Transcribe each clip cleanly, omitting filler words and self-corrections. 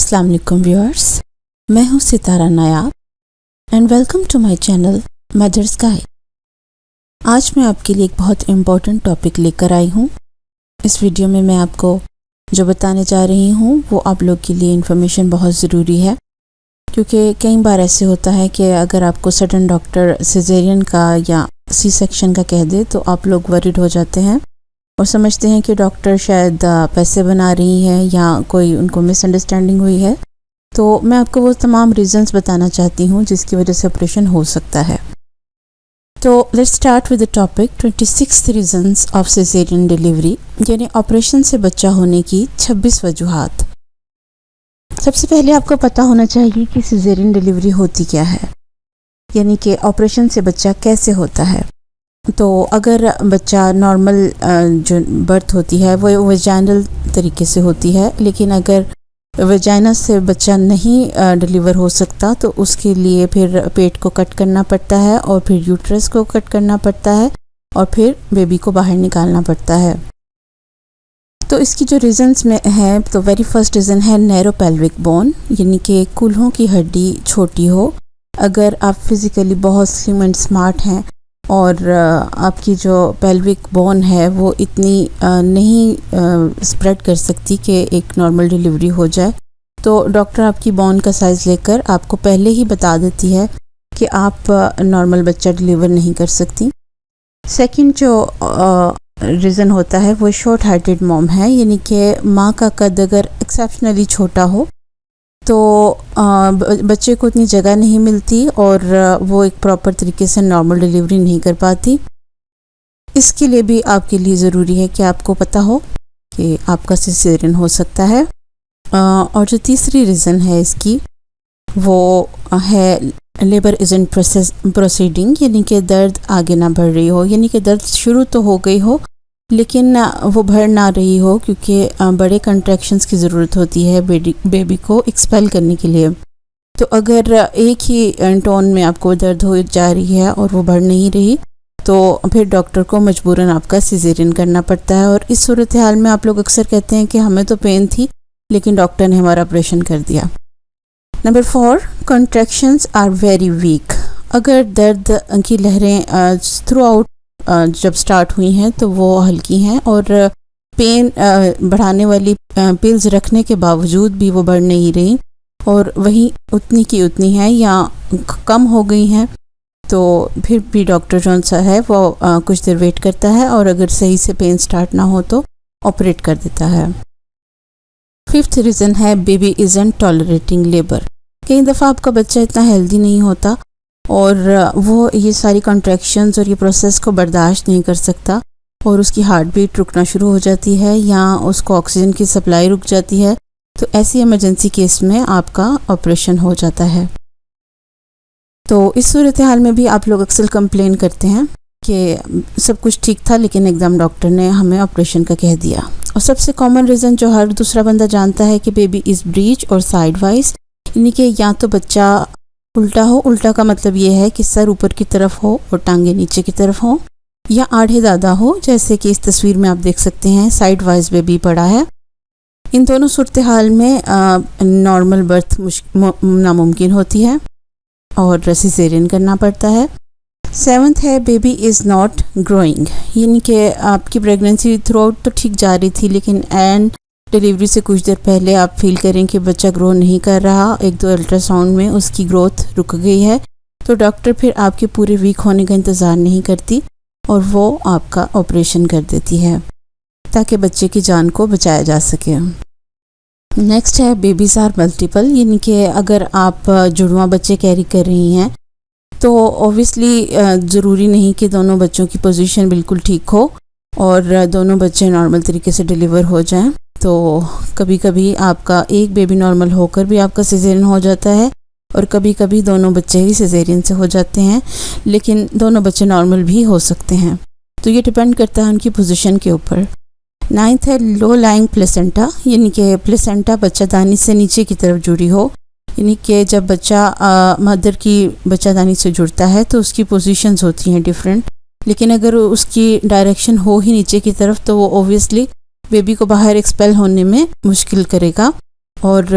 अस्सलाम वालेकुम व्यूअर्स, मैं हूँ Sitara Nayab and welcome to my channel mother's guide. आज मैं आपके लिए एक बहुत इम्पोर्टेंट टॉपिक लेकर आई हूँ। इस वीडियो में मैं आपको जो बताने जा रही हूँ वो आप लोग के लिए इन्फॉर्मेशन बहुत ज़रूरी है, क्योंकि कई बार ऐसे होता है कि अगर आपको सडन डॉक्टर सिजेरियन का या सी सेक्शन का कह दे तो आप लोग वरीड हो जाते हैं और समझते हैं कि डॉक्टर शायद पैसे बना रही है या कोई उनको मिसअंडरस्टैंडिंग हुई है। तो मैं आपको वो तमाम रीज़न्स बताना चाहती हूँ जिसकी वजह से ऑपरेशन हो सकता है। तो let's start with the topic 26 reasons of caesarean delivery, यानी ऑपरेशन से बच्चा होने की 26 वजूहात। सबसे पहले आपको पता होना चाहिए कि सिजेरियन डिलीवरी होती क्या है, यानी कि ऑपरेशन से बच्चा कैसे होता है। तो अगर बच्चा नॉर्मल जो बर्थ होती है वो वेजाइनल तरीके से होती है, लेकिन अगर वेजाइना से बच्चा नहीं डिलीवर हो सकता तो उसके लिए फिर पेट को कट करना पड़ता है और फिर यूट्रस को कट करना पड़ता है और फिर बेबी को बाहर निकालना पड़ता है। तो इसकी जो रीज़न्स में है, तो वेरी फर्स्ट रीज़न है नैरो पेल्विक बोन, यानी कि कूल्हों की हड्डी छोटी हो। अगर आप फिज़िकली बहुत स्लिम एंड स्मार्ट हैं और आपकी जो पेल्विक बोन है वो इतनी नहीं स्प्रेड कर सकती कि एक नॉर्मल डिलीवरी हो जाए, तो डॉक्टर आपकी बोन का साइज़ लेकर आपको पहले ही बता देती है कि आप नॉर्मल बच्चा डिलीवर नहीं कर सकती। सेकंड जो रीज़न होता है वो शॉर्ट हार्टेड मॉम है, यानी कि माँ का कद अगर एक्सेप्शनली छोटा हो तो बच्चे को इतनी जगह नहीं मिलती और वो एक प्रॉपर तरीके से नॉर्मल डिलीवरी नहीं कर पाती। इसके लिए भी आपके लिए ज़रूरी है कि आपको पता हो कि आपका सिजेरियन हो सकता है। और जो तीसरी रीज़न है इसकी वो है लेबर इज़न्ट प्रोसीडिंग, यानी कि दर्द आगे ना बढ़ रही हो, यानी कि दर्द शुरू तो हो गई हो लेकिन वो बढ़ ना रही हो, क्योंकि बड़े कंट्रैक्शंस की ज़रूरत होती है बेबी को एक्सपेल करने के लिए। तो अगर एक ही टोन में आपको दर्द हो जा रही है और वो बढ़ नहीं रही तो फिर डॉक्टर को मजबूरन आपका सिजेरियन करना पड़ता है। और इस सूरत हाल में आप लोग अक्सर कहते हैं कि हमें तो पेन थी लेकिन डॉक्टर ने हमारा ऑपरेशन कर दिया। Number 4, contractions are very weak. अगर दर्द की लहरें थ्रू आउट जब स्टार्ट हुई हैं तो वो हल्की हैं और पेन बढ़ाने वाली पिल्स रखने के बावजूद भी वो बढ़ नहीं रही और वही उतनी की उतनी है या कम हो गई हैं, तो फिर भी डॉक्टर जौन सा है वो कुछ देर वेट करता है और अगर सही से पेन स्टार्ट ना हो तो ऑपरेट कर देता है। 5th रीज़न है बेबी इज़न्ट टॉलरेटिंग लेबर। कई दफ़ा आपका बच्चा इतना हेल्दी नहीं होता और वो ये सारी कॉन्ट्रैक्शंस और ये प्रोसेस को बर्दाश्त नहीं कर सकता और उसकी हार्ट बीट रुकना शुरू हो जाती है या उसको ऑक्सीजन की सप्लाई रुक जाती है। तो ऐसी इमरजेंसी केस में आपका ऑपरेशन हो जाता है। तो इस सूरत हाल में भी आप लोग अक्सर कंप्लेन करते हैं कि सब कुछ ठीक था लेकिन एकदम डॉक्टर ने हमें ऑपरेशन का कह दिया। और सबसे कॉमन रीज़न जो हर दूसरा बंदा जानता है कि बेबी इज़ ब्रीच और साइडवाइज, यानी कि या तो बच्चा उल्टा हो, उल्टा का मतलब ये है कि सर ऊपर की तरफ हो और टांगे नीचे की तरफ हो, या आधे दादा हो, जैसे कि इस तस्वीर में आप देख सकते हैं साइड वाइज बेबी पड़ा है। इन दोनों सूरत हाल में नॉर्मल बर्थ नामुमकिन होती है और सिजेरियन करना पड़ता है। 7th है बेबी इज़ नॉट ग्रोइंग, यानी कि आपकी प्रेगनेंसी थ्रू आउट तो ठीक जा रही थी लेकिन एंड डिलीवरी से कुछ देर पहले आप फील करें कि बच्चा ग्रो नहीं कर रहा, 1-2 अल्ट्रासाउंड में उसकी ग्रोथ रुक गई है, तो डॉक्टर फिर आपके पूरे वीक होने का इंतज़ार नहीं करती और वो आपका ऑपरेशन कर देती है ताकि बच्चे की जान को बचाया जा सके। नेक्स्ट है बेबीज़ आर मल्टीपल, यानी कि अगर आप जुड़वा बच्चे कैरी कर रही हैं तो ऑब्वियसली ज़रूरी नहीं कि दोनों बच्चों की पोजीशन बिल्कुल ठीक हो और दोनों बच्चे नॉर्मल तरीके से डिलीवर हो जाएं। तो कभी कभी आपका एक बेबी नॉर्मल होकर भी आपका सिजेरियन हो जाता है और कभी कभी दोनों बच्चे ही सिजेरियन से हो जाते हैं, लेकिन दोनों बच्चे नॉर्मल भी हो सकते हैं। तो ये डिपेंड करता है उनकी पोजीशन के ऊपर। 9th है लो लाइंग प्लेसेंटा, यानी कि प्लेसेंटा बच्चादानी से नीचे की तरफ जुड़ी हो, यानी कि जब बच्चा मदर की बच्चादानी से जुड़ता है तो उसकी पोजीशंस होती हैं डिफरेंट, लेकिन अगर उसकी डायरेक्शन हो ही नीचे की तरफ तो वो ओब्वियसली बेबी को बाहर एक्सपेल होने में मुश्किल करेगा और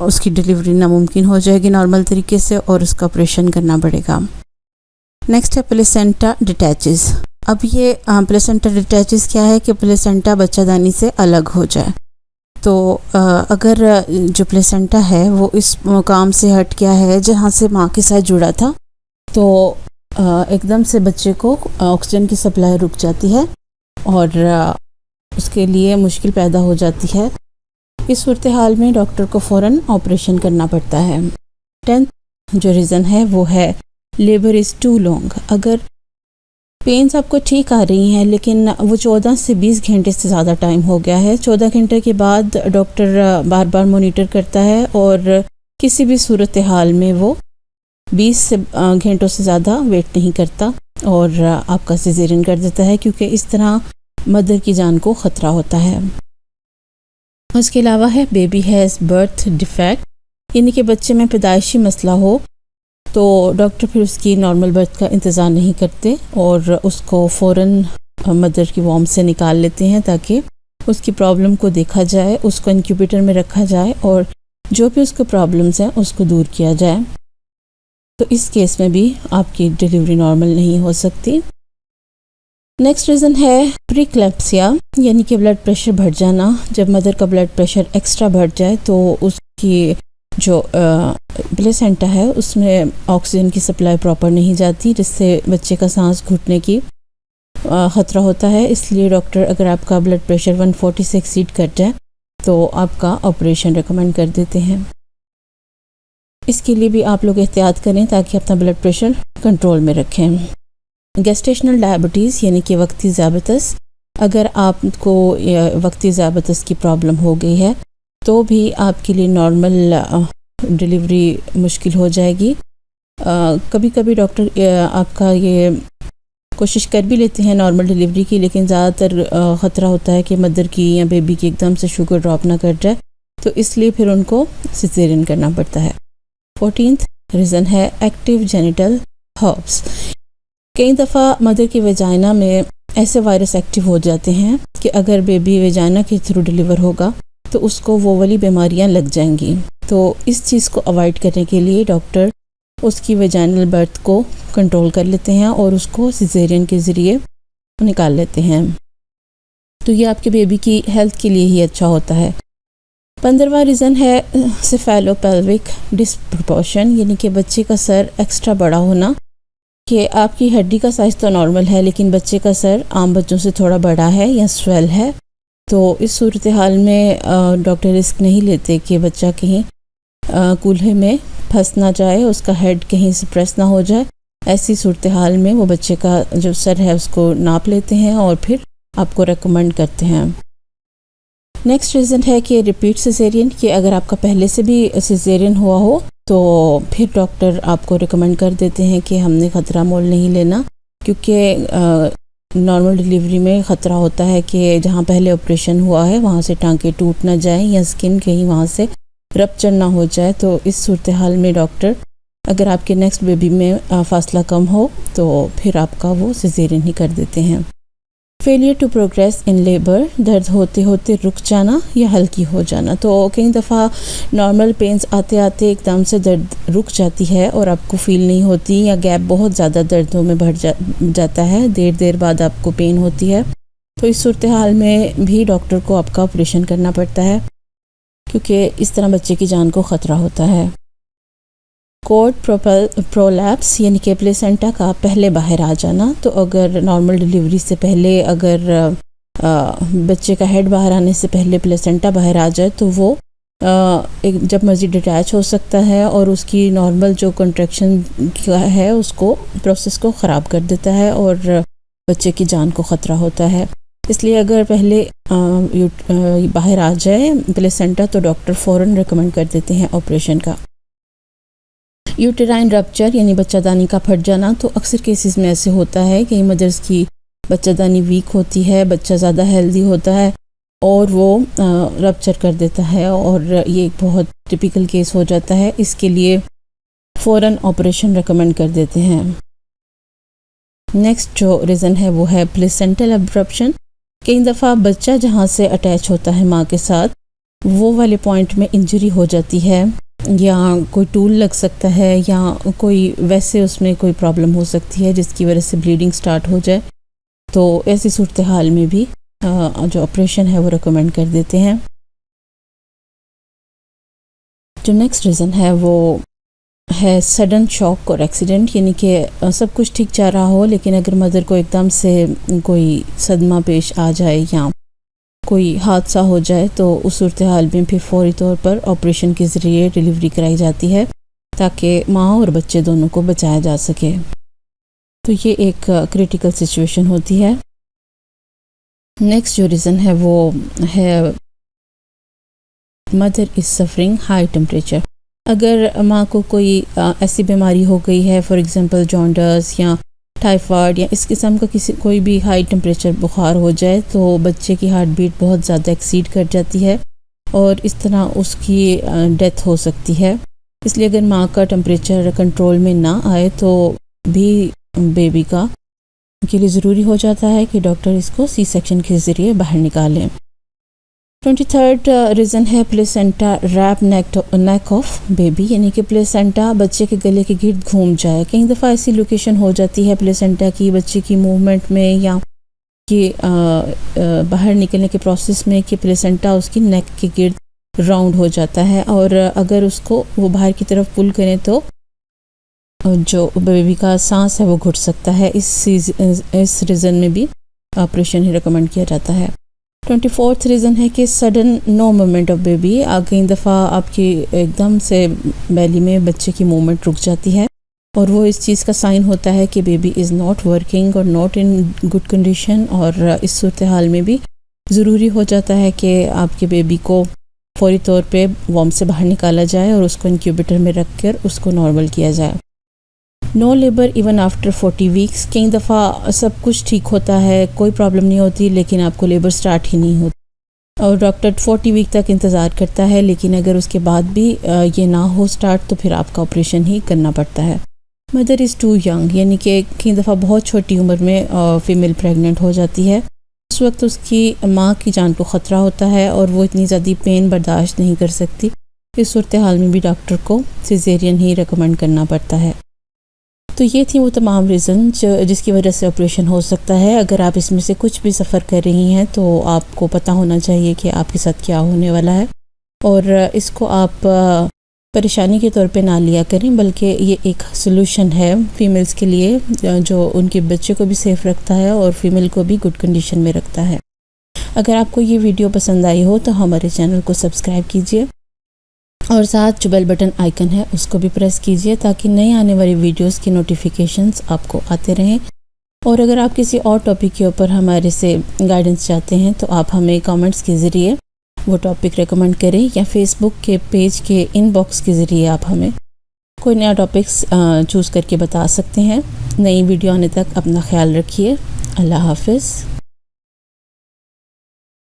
उसकी डिलीवरी नामुमकिन हो जाएगी नॉर्मल तरीके से और उसका ऑपरेशन करना पड़ेगा। नेक्स्ट है प्लेसेंटा डिटैचेस। अब ये प्लेसेंटा डिटैचेस क्या है कि प्लेसेंटा बच्चादानी से अलग हो जाए। तो अगर जो प्लेसेंटा है वो इस मुकाम से हट गया है जहाँ से माँ के साथ जुड़ा था, तो एकदम से बच्चे को ऑक्सीजन की सप्लाई रुक जाती है और उसके लिए मुश्किल पैदा हो जाती है। इस सूरत हाल में डॉक्टर को फ़ौरन ऑपरेशन करना पड़ता है। 10th जो रीज़न है वो है लेबर इज़ टू लॉन्ग। अगर पेन्स आपको ठीक आ रही हैं लेकिन वो 14 से 20 घंटे से ज़्यादा टाइम हो गया है, 14 घंटे के बाद डॉक्टर बार बार मॉनिटर करता है और किसी भी सूरत हाल में वो 20 से घंटों से ज़्यादा वेट नहीं करता और आपका सिजेरियन कर देता है, क्योंकि इस तरह मदर की जान को ख़तरा होता है। उसके अलावा है बेबी हैज़ बर्थ डिफेक्ट, यानी कि बच्चे में पैदाइशी मसला हो तो डॉक्टर फिर उसकी नॉर्मल बर्थ का इंतज़ार नहीं करते और उसको फ़ौरन मदर की वॉर्म से निकाल लेते हैं ताकि उसकी प्रॉब्लम को देखा जाए, उसको इंक्यूबेटर में रखा जाए और जो भी उसको प्रॉब्लम्स हैं उसको दूर किया जाए। तो इस केस में भी आपकी डिलीवरी नॉर्मल नहीं हो सकती। नेक्स्ट रीज़न है प्रीक्लैम्सिया, यानी कि ब्लड प्रेशर बढ़ जाना। जब मदर का ब्लड प्रेशर एक्स्ट्रा बढ़ जाए तो उसकी जो प्लेसेंटा है उसमें ऑक्सीजन की सप्लाई प्रॉपर नहीं जाती, जिससे बच्चे का सांस घुटने की ख़तरा होता है। इसलिए डॉक्टर अगर आपका ब्लड प्रेशर 140 से एक्सीड कर जाए तो आपका ऑपरेशन रिकमेंड कर देते हैं। इसके लिए भी आप लोग एहतियात करें ताकि अपना ब्लड प्रेशर कंट्रोल में रखें। गेस्टेशनल डायबिटीज़ यानी कि वक्ती ज़ियाबतस, अगर आपको वक्ती ज़ियाबतस की प्रॉब्लम हो गई है तो भी आपके लिए नॉर्मल डिलीवरी मुश्किल हो जाएगी। कभी कभी डॉक्टर आपका ये कोशिश कर भी लेते हैं नॉर्मल डिलीवरी की, लेकिन ज़्यादातर ख़तरा होता है कि मदर की या बेबी की एकदम से शुगर ड्रॉप ना कर जाए, तो इसलिए फिर उनको सिजेरियन करना पड़ता है। 14th रीज़न है एक्टिव जेनिटल हर्ब्स। कई दफ़ा मदर की वेजाइना में ऐसे वायरस एक्टिव हो जाते हैं कि अगर बेबी वेजाइना के थ्रू डिलीवर होगा तो उसको वो वाली बीमारियां लग जाएंगी। तो इस चीज़ को अवॉइड करने के लिए डॉक्टर उसकी वेजाइनल बर्थ को कंट्रोल कर लेते हैं और उसको सिजेरियन के ज़रिए निकाल लेते हैं। तो ये आपके बेबी की हेल्थ के लिए ही अच्छा होता है। 15वां रीज़न है सेफेलोपेल्विक डिस्प्रोपोर्शन, यानी कि बच्चे का सर एक्स्ट्रा बड़ा होना। कि आपकी हड्डी का साइज़ तो नॉर्मल है लेकिन बच्चे का सर आम बच्चों से थोड़ा बड़ा है या स्वेल है, तो इस सूरत हाल में डॉक्टर रिस्क नहीं लेते कि बच्चा कहीं कूल्हे में फंस ना जाए, उसका हेड कहीं से प्रेस ना हो जाए। ऐसी सूरत हाल में वो बच्चे का जो सर है उसको नाप लेते हैं और फिर आपको रेकमेंड करते हैं। नेक्स्ट रीज़न है कि रिपीट सिजेरियन, कि अगर आपका पहले से भी सिजेरियन हुआ हो तो फिर डॉक्टर आपको रिकमेंड कर देते हैं कि हमने ख़तरा मोल नहीं लेना, क्योंकि नॉर्मल डिलीवरी में ख़तरा होता है कि जहाँ पहले ऑपरेशन हुआ है वहाँ से टांके टूट ना जाएं या स्किन कहीं वहाँ से रप्चर ना हो जाए। तो इस सूरत हाल में डॉक्टर अगर आपके नेक्स्ट बेबी में फासला कम हो तो फिर आपका वो सिजेरियन ही कर देते हैं। Failure to progress in labour, दर्द होते होते रुक जाना या हल्की हो जाना। तो कई दफ़ा नॉर्मल पेन्स आते आते एकदम से दर्द रुक जाती है और आपको फील नहीं होती, या गैप बहुत ज़्यादा दर्दों में बढ़ जाता है, देर बाद आपको पेन होती है। तो इस सूरत हाल में भी डॉक्टर को आपका ऑपरेशन करना पड़ता है, क्योंकि इस तरह बच्चे की जान को ख़तरा होता है। कोड प्रोलैप्स, यानी कि प्लेसेंटा का पहले बाहर आ जाना। तो अगर नॉर्मल डिलीवरी से पहले अगर बच्चे का हेड बाहर आने से पहले प्लेसेंटा बाहर आ जाए तो वो एक जब मर्जी डिटैच हो सकता है और उसकी नॉर्मल जो कॉन्ट्रैक्शन है उसको प्रोसेस को ख़राब कर देता है और बच्चे की जान को ख़तरा होता है। इसलिए अगर पहले बाहर आ जाए प्लेसेंटा तो डॉक्टर फ़ौरन रिकमेंड कर देते हैं ऑपरेशन का। यूटेराइन रप्चर, यानी बच्चादानी का फट जाना। तो अक्सर केसेस में ऐसे होता है कि मदर्स की बच्चादानी वीक होती है, बच्चा ज़्यादा हेल्दी होता है और वो रप्चर कर देता है और ये एक बहुत टिपिकल केस हो जाता है। इसके लिए फ़ौरन ऑपरेशन रिकमेंड कर देते हैं। नेक्स्ट जो रीज़न है वो है प्लेसेंटल अब्रप्शन। कई दफ़ा बच्चा जहाँ से अटैच होता है माँ के साथ वो वाले पॉइंट में इंजरी हो जाती है, या कोई टूल लग सकता है, या कोई वैसे उसमें कोई प्रॉब्लम हो सकती है जिसकी वजह से ब्लीडिंग स्टार्ट हो जाए, तो ऐसी सूरत हाल में भी जो ऑपरेशन है वो रिकमेंड कर देते हैं। जो नेक्स्ट रीज़न है वो है सडन शॉक और एक्सीडेंट, यानी कि सब कुछ ठीक जा रहा हो लेकिन अगर मदर को एकदम से कोई सदमा पेश आ जाए या कोई हादसा हो जाए तो उस सूरत हाल में फिर फौरी तौर पर ऑपरेशन के ज़रिए डिलीवरी कराई जाती है ताकि माँ और बच्चे दोनों को बचाया जा सके। तो ये एक क्रिटिकल सिचुएशन होती है। नेक्स्ट जो रीज़न है वो है mother is suffering high temperature. अगर माँ को कोई ऐसी बीमारी हो गई है, फॉर एग्ज़ाम्पल जॉन्डस या टाइफाइड या इस किस्म का कोई भी हाई टेम्परेचर बुखार हो जाए तो बच्चे की हार्ट बीट बहुत ज़्यादा एक्सीड कर जाती है और इस तरह उसकी डेथ हो सकती है। इसलिए अगर माँ का टेम्परेचर कंट्रोल में ना आए तो भी बेबी का के लिए ज़रूरी हो जाता है कि डॉक्टर इसको सी सेक्शन के ज़रिए बाहर निकालें। 23rd रीज़न है placenta wrap neck of baby, यानी कि प्लेसेंटा बच्चे के गले के गिर्द घूम जाए। कई दफ़ा ऐसी लोकेशन हो जाती है प्लेसेंटा की बच्चे की मूवमेंट में या कि बाहर निकलने के प्रोसेस में कि प्लेसेंटा उसकी नेक के गिर्द राउंड हो जाता है और अगर उसको वो बाहर की तरफ पुल करें तो जो बेबी का सांस है वो घुट सकता है। इस रीज़न में भी ऑपरेशन ही रिकमेंड किया जाता है। 24th रीज़न है कि sudden no movement of baby. कई दफ़ा आपकी एकदम से बेली में बच्चे की मूवमेंट रुक जाती है और वो इस चीज़ का साइन होता है कि बेबी इज़ नॉट वर्किंग और नॉट इन गुड कंडीशन, और इस सूरत हाल में भी ज़रूरी हो जाता है कि आपके बेबी को फौरी तौर पे वॉर्म से बाहर निकाला जाए और उसको इंक्यूबेटर में रख कर उसको नॉर्मल किया जाए। No labour even after 40 weeks. कई दफ़ा सब कुछ ठीक होता है, कोई प्रॉब्लम नहीं होती, लेकिन आपको लेबर स्टार्ट ही नहीं होती और डॉक्टर 40 वीक तक इंतज़ार करता है, लेकिन अगर उसके बाद भी ये ना हो स्टार्ट तो फिर आपका ऑपरेशन ही करना पड़ता है। मदर इज़ टू यंग, यानी कि कई दफ़ा बहुत छोटी उम्र में फ़ीमेल प्रेग्नेंट हो जाती है। उस वक्त उसकी माँ की जान को ख़तरा होता है और वो इतनी ज़्यादा पेन बर्दाश्त नहीं कर सकती। इस सूरत हाल में भी डॉक्टर को सिजेरियन ही रिकमेंड करना पड़ता है। तो ये थी वो तमाम रीज़न जिसकी वजह से ऑपरेशन हो सकता है। अगर आप इसमें से कुछ भी सफ़र कर रही हैं तो आपको पता होना चाहिए कि आपके साथ क्या होने वाला है और इसको आप परेशानी के तौर पे ना लिया करें, बल्कि ये एक सलूशन है फीमेल्स के लिए जो उनके बच्चे को भी सेफ़ रखता है और फीमेल को भी गुड कंडीशन में रखता है। अगर आपको ये वीडियो पसंद आई हो तो हमारे चैनल को सब्सक्राइब कीजिए और साथ जो बेल बटन आइकन है उसको भी प्रेस कीजिए ताकि नई आने वाली वीडियोस की नोटिफिकेशंस आपको आते रहें। और अगर आप किसी और टॉपिक के ऊपर हमारे से गाइडेंस चाहते हैं तो आप हमें कमेंट्स के ज़रिए वो टॉपिक रेकमेंड करें या फेसबुक के पेज के इनबॉक्स के ज़रिए आप हमें कोई नया टॉपिक्स चूज़ करके बता सकते हैं। नई वीडियो आने तक अपना ख्याल रखिए। अल्लाह हाफिज़।